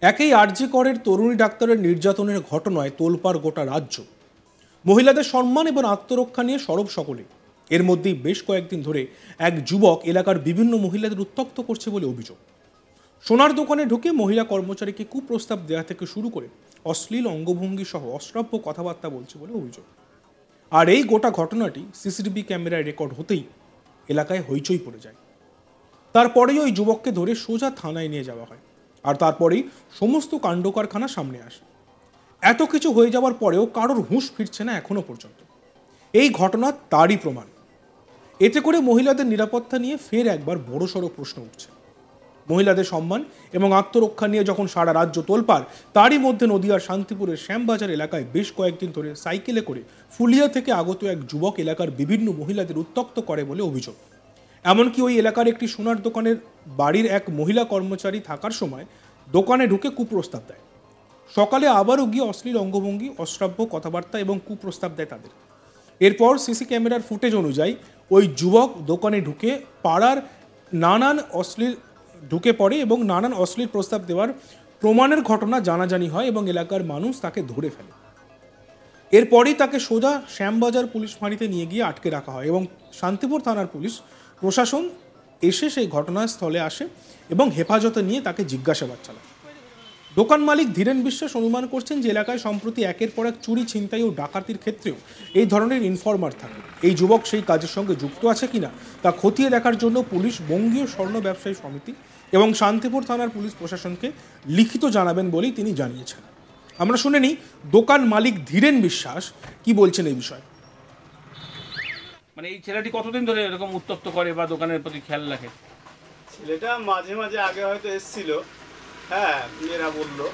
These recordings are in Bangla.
একই আরজি করের তরুণী ডাক্তারের নির্যাতনের ঘটনায় তোলপাড় গোটা রাজ্য। মহিলাদের সম্মান এবং আত্মরক্ষা নিয়ে সরব সকলে। এর মধ্যেই বেশ কয়েকদিন ধরে এক যুবক এলাকার বিভিন্ন মহিলাদের উত্ত্যক্ত করছে বলে অভিযোগ। সোনার দোকানে ঢুকে মহিলা কর্মচারীকে কুপ্রস্তাব দেওয়া থেকে শুরু করে অশ্লীল অঙ্গভঙ্গি সহ অশ্রাব্য কথাবার্তা বলছে বলে অভিযোগ। আর এই গোটা ঘটনাটি সিসিটিভি ক্যামেরায় রেকর্ড হতেই এলাকায় হইচই পড়ে যায়। তারপরেই ওই যুবককে ধরে সোজা থানায় নিয়ে যাওয়া হয়, আর তারপরেই সমস্ত কাণ্ডকারখানা সামনে আসে। এত কিছু হয়ে যাওয়ার পরেও কারোর হুঁশ ফিরছে না এখনো পর্যন্ত। এই ঘটনা তারই প্রমাণ। এতে করে মহিলাদের নিরাপত্তা নিয়ে ফের একবার বড়সড় প্রশ্ন উঠছে। মহিলাদের সম্মান এবং আত্মরক্ষা নিয়ে যখন সারা রাজ্য তোলপাড়, তারই মধ্যে নদিয়ার শান্তিপুরের শ্যামবাজার এলাকায় বেশ কয়েকদিন ধরে সাইকেলে করে ফুলিয়া থেকে আগত এক যুবক এলাকার বিভিন্ন মহিলাদের উত্ত্যক্ত করে বলে অভিযোগ। এমনকি ওই এলাকার একটি সোনার দোকানের বাড়ির এক মহিলা কর্মচারী থাকার সময় দোকানে ঢুকে কুপ্রস্তাব দেয়। সকালে আবারও গিয়ে অশ্লীল অঙ্গভঙ্গি, অশ্রাব্য কথাবার্তা এবং কুপ্রস্তাব দেয় তাদের। এরপর সিসি ক্যামেরার ফুটেজ অনুযায়ী ওই যুবক দোকানে ঢুকে পড়ে এবং নানান অশ্লীল প্রস্তাব দেওয়ার প্রমাণের ঘটনা জানাজানি হয় এবং এলাকার মানুষ তাকে ধরে ফেলে। এরপরই তাকে সোজা শ্যামবাজার পুলিশ ফাঁড়িতে নিয়ে গিয়ে আটকে রাখা হয় এবং শান্তিপুর থানার পুলিশ প্রশাসন এসে সেই ঘটনাস্থলে আসে এবং হেফাজতে নিয়ে তাকে জিজ্ঞাসাবাদ চালায়। দোকান মালিক ধীরেন বিশ্বাস অনুমান করছেন যে এলাকায় সম্প্রতি একের পর এক চুরি, ছিনতাই ও ডাকাতির ক্ষেত্রেও এই ধরনের ইনফরমার থাকে। এই যুবক সেই কাজের সঙ্গে যুক্ত আছে কিনা তা খতিয়ে দেখার জন্য পুলিশ বঙ্গীয় স্বর্ণ ব্যবসায়ী সমিতি এবং শান্তিপুর থানার পুলিশ প্রশাসনকে লিখিত জানাবেন বলেই তিনি জানিয়েছেন। আমরা শুনে নিই দোকান মালিক ধীরেন বিশ্বাস কি বলছেন এই বিষয়ে। মানে এই ছেলেটি কতদিন ধরে এরকম উত্তপ্ত করে বা দোকানের প্রতি খেয়াল রাখে? ছেলেটা মাঝে মাঝে আগে হয়তো এসছিল, হ্যাঁ, মেয়েরা বললো,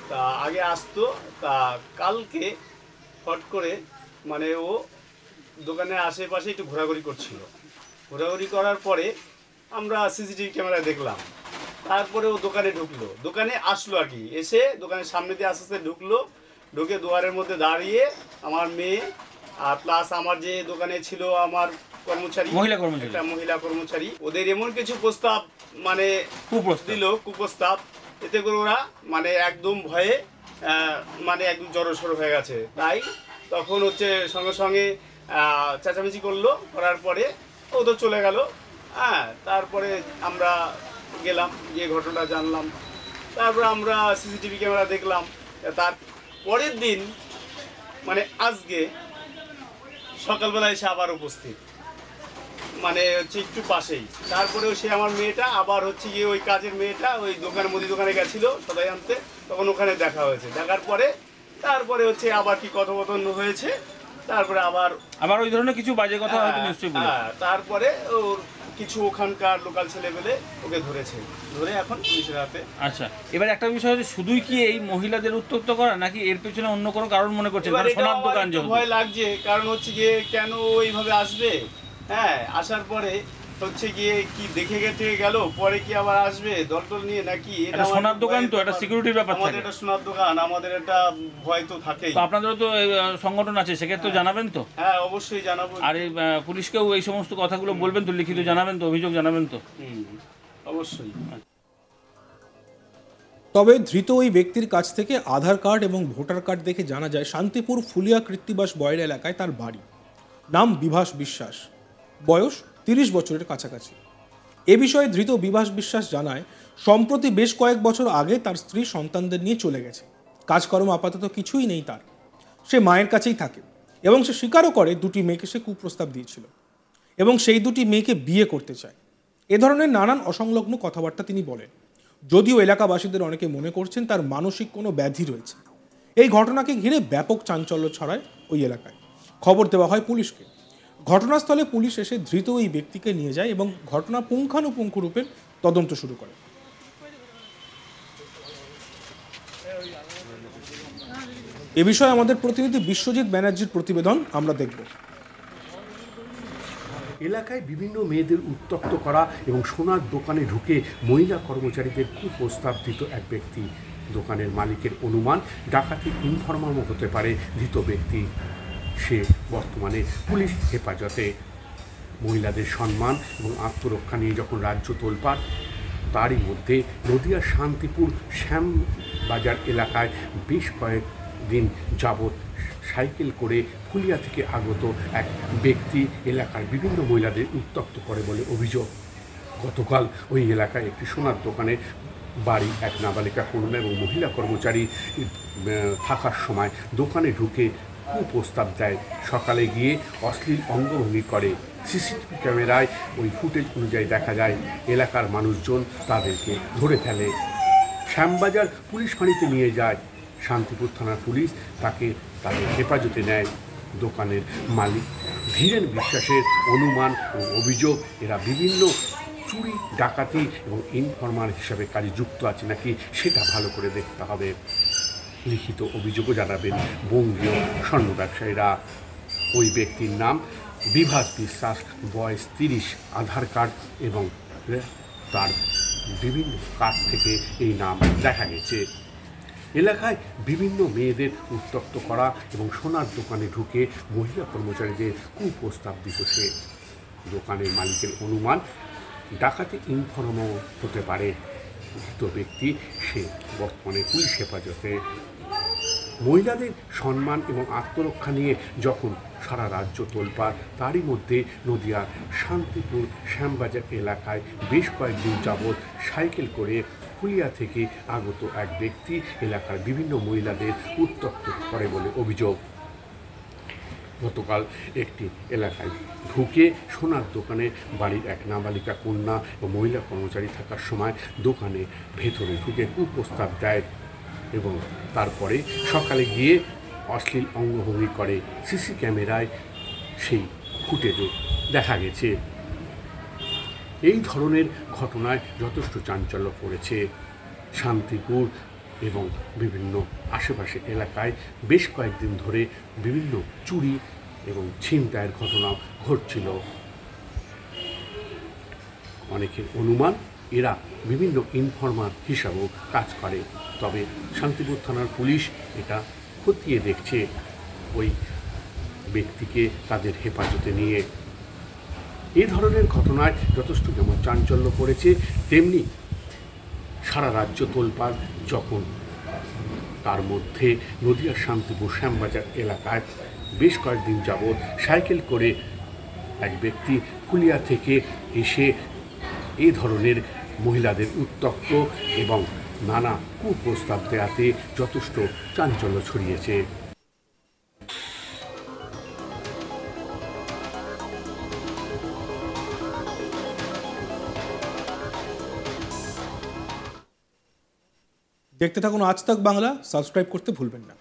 তা আগে আসতো। তা কালকে হট করে মানে ও দোকানের আশেপাশে একটু ঘোরাঘুরি করছিল। ঘোরাঘুরি করার পরে আমরা সিসিটিভি ক্যামেরায় দেখলাম। তারপরে ও দোকানে ঢুকলো, দোকানে আসলো আর কি, এসে দোকানের সামনে দিয়ে আস্তে আস্তে ঢুকলো। ঢুকে দুয়ারের মধ্যে দাঁড়িয়ে আমার মেয়ে আর প্লাস আমার যে দোকানে ছিল আমার কর্মচারী, একটা মহিলা কর্মচারী, ওদের এমন কিছু প্রস্তাব মানে দিল, কুপ্রস্তাব। এতে করে ওরা মানে একদম ভয়ে মানে একদম জড়সড় হয়ে গেছে। তাই তখন হচ্ছে সঙ্গে সঙ্গে চেঁচামেচি করলো, করার পরে ও তো চলে গেল। হ্যাঁ, তারপরে আমরা গেলাম, যে ঘটনা জানলাম। তারপরে আমরা সিসিটিভি ক্যামেরা দেখলাম। তার পরের দিন মানে আজকে সকালবেলা এসে আবার উপস্থিত, মানে হচ্ছে একটু পাশেই। তারপরেও সে আমার মেয়েটা আবার হচ্ছে গিয়ে ওই কাজের মেয়েটা ওই দোকানে মুদি দোকানে গেছিলো সদাই আনতে, তখন ওখানে দেখা হয়েছে। দেখার পরে তারপরে হচ্ছে আবার কি কথোপকথন হয়েছে। তারপরে আবার ওই ধরনের কিছু বাজে কথা হয়তো নিশ্চয়ই বলে। তারপরে ওর কিছু ওখানকার লোকাল ছেলে পেলে ওকে ধরেছে, ধরে এখন পুলিশের হাতে। আচ্ছা, এবার একটা বিষয় হচ্ছে, শুধুই কি এই মহিলাদের উত্ত্যক্ত করা নাকি এর পেছনে অন্য কোনো কারণ মনে করছেন? সোনার দোকান যেহেতু ভয় লাগছে, কারণ হচ্ছে গিয়ে কেন এইভাবে আসবে, হ্যাঁ, আসার পরে হচ্ছে গিয়ে কি দেখে গেল, পরে কি আবার আসবে দলটল নিয়ে নাকি? এটা সোনার দোকান তো, এটা সিকিউরিটির ব্যাপার থাকে। আমাদের এটা সোনার দোকান, আমাদের একটা ভয় তো থাকেই। তো আপনাদেরও তো সংগঠন আছে, সেক্ষেত্রে জানাবেন তো? হ্যাঁ, অবশ্যই জানাবো। আর এই পুলিশকেও এই সমস্ত কথাগুলো বলবেন তো, লিখিত জানাবেন তো, অভিযোগ জানাবেন তো? অবশ্যই। তবে ধৃত ওই ব্যক্তির কাছ থেকে আধার কার্ড এবং ভোটার কার্ড দেখে জানা যায় শান্তিপুর ফুলিয়া কৃত্তিবাস বয়ের এলাকায় তার বাড়ি। নাম বিভাস বিশ্বাস, বয়স 30 বছরের কাছাকাছি। এ বিষয়ে ধৃত বিভাস বিশ্বাস জানায়, সম্প্রতি বেশ কয়েক বছর আগে তার স্ত্রী সন্তানদের নিয়ে চলে গেছে। কাজকর্ম আপাতত কিছুই নেই তার, সে মায়ের কাছেই থাকে এবং সে স্বীকারও করে দুটি মেয়েকে সে কুপ্রস্তাব দিয়েছিল এবং সেই দুটি মেয়েকে বিয়ে করতে চায়। এ ধরনের নানান অসংলগ্ন কথাবার্তা তিনি বলেন। যদিও এলাকাবাসীদের অনেকে মনে করছেন তার মানসিক কোনো ব্যাধি রয়েছে। এই ঘটনাকে ঘিরে ব্যাপক চাঞ্চল্য ছড়ায় ওই এলাকায়। খবর দেওয়া হয় পুলিশকে। ঘটনাস্থলে পুলিশ এসে ধৃত ওই ব্যক্তিকে নিয়ে যায় এবং ঘটনা পুঙ্খানুপুঙ্খ রূপে তদন্ত শুরু করে। এ বিষয়ে আমাদের প্রতিনিধি বিশ্বজিৎ ব্যানার্জির প্রতিবেদন আমরা দেখব। এলাকায় বিভিন্ন মেয়েদের উত্ত্যক্ত করা এবং সোনার দোকানে ঢুকে মহিলা কর্মচারীদের কুপ্রস্তাব দিত এক ব্যক্তি। দোকানের মালিকের অনুমান ডাকাতির ইনফরমারও হতে পারে ধৃত ব্যক্তি। সে বর্তমানে পুলিশ হেফাজতে। মহিলাদের সম্মান এবং আত্মরক্ষা নিয়ে যখন রাজ্য তোলপাড়, তারই মধ্যে নদিয়ার শান্তিপুর বাজার এলাকায় বেশ কয়েকদিন যাবৎ সাইকেল করে ফুলিয়া থেকে আগত এক ব্যক্তি এলাকার বিভিন্ন মহিলাদের উত্ত্যক্ত করে বলে অভিযোগ। গতকাল ওই এলাকায় একটি সোনার দোকানে বাড়ি এক নাবালিকা কন্যা এবং মহিলা কর্মচারী থাকার সময় দোকানে ঢুকে কুপ্রস্তাব দেয়। সকালে গিয়ে অশ্লীল অঙ্গভঙ্গি করে। সিসিটিভি ক্যামেরায় ওই ফুটেজ অনুযায়ী দেখা যায় এলাকার মানুষজন তাদেরকে ধরে ফেলে। শ্যামবাজার পুলিশ ফাঁড়িতে নিয়ে যায়। শান্তিপুর থানার পুলিশ তাকে তাদের হেফাজতে নেয়। দোকানের মালিক ধীরেন বিশ্বাসের অনুমান ও অভিযোগ এরা বিভিন্ন চুরি, ডাকাতি এবং ইনফরমার হিসাবে কাজে যুক্ত আছে নাকি সেটা ভালো করে দেখতে হবে। লিখিত অভিযোগও জানাবেন বঙ্গীয় স্বর্ণ ব্যবসায়ীরা। ওই ব্যক্তির নাম বিভাস বিশ্বাস, বয়স 30, আধার কার্ড এবং তার বিভিন্ন কার্ড থেকে এই নাম দেখা গেছে। এলাকায় বিভিন্ন মেয়েদের উত্ত্যক্ত করা এবং সোনার দোকানে ঢুকে মহিলা কর্মচারীদের কুপ্রস্তাব দিত সে। দোকানের মালিকের অনুমান ডাকাতি ইনফর্মও হতে পারে। ধৃত ব্যক্তি সে বর্তমানে পুলিশ হেফাজতে। মহিলাদের সম্মান এবং আত্মরক্ষা নিয়ে যখন সারা রাজ্য তোলপাড়, তারই মধ্যে নদিয়ার শান্তিপুর শ্যামবাজার এলাকায় বেশ কয়েকদিন যাবৎ সাইকেল করে ফুলিয়া থেকে আগত এক ব্যক্তি এলাকার বিভিন্ন মহিলাদের উত্ত্যক্ত করে বলে অভিযোগ। গতকাল একটি এলাকায় ঢুকে সোনার দোকানে বাড়ির এক নাবালিকা কন্যা ও মহিলা কর্মচারী থাকার সময় দোকানে ভেতরে ঢুকে কুপ্রস্তাব দেয় এবং তারপরে সকালে গিয়ে অশ্লীল অঙ্গভঙ্গি করে। সিসি ক্যামেরায় সেই ফুটেজও দেখা গেছে। এই ধরনের ঘটনায় যথেষ্ট চাঞ্চল্য পড়েছে শান্তিপুর এবং বিভিন্ন আশেপাশে এলাকায়। বেশ কয়েকদিন ধরে বিভিন্ন চুরি এবং ছিনতাইয়ের ঘটনা ঘটছিল। অনেকের অনুমান এরা বিভিন্ন ইনফরমার হিসাবেও কাজ করে। তবে শান্তিপুর থানার পুলিশ এটা খতিয়ে দেখছে ওই ব্যক্তিকে তাদের হেফাজতে নিয়ে। এ ধরনের ঘটনায় যথেষ্ট যেমন চাঞ্চল্য পড়েছে, তেমনি সারা রাজ্য তোলপাড় যখন তার মধ্যে নদিয়ার শান্তিপুর শ্যামবাজার এলাকায় বেশ কয়েকদিন যাবৎ সাইকেল করে এক ব্যক্তি ফুলিয়া থেকে এসে এই ধরনের মহিলাদের উত্ত্যক্ত এবং নানা কুপ্রস্তাব দেওয়াতে যথেষ্ট চাঞ্চল্য ছড়িয়েছে। দেখতে থাকুন আজ তাক বাংলা, সাবস্ক্রাইব করতে ভুলবেন না।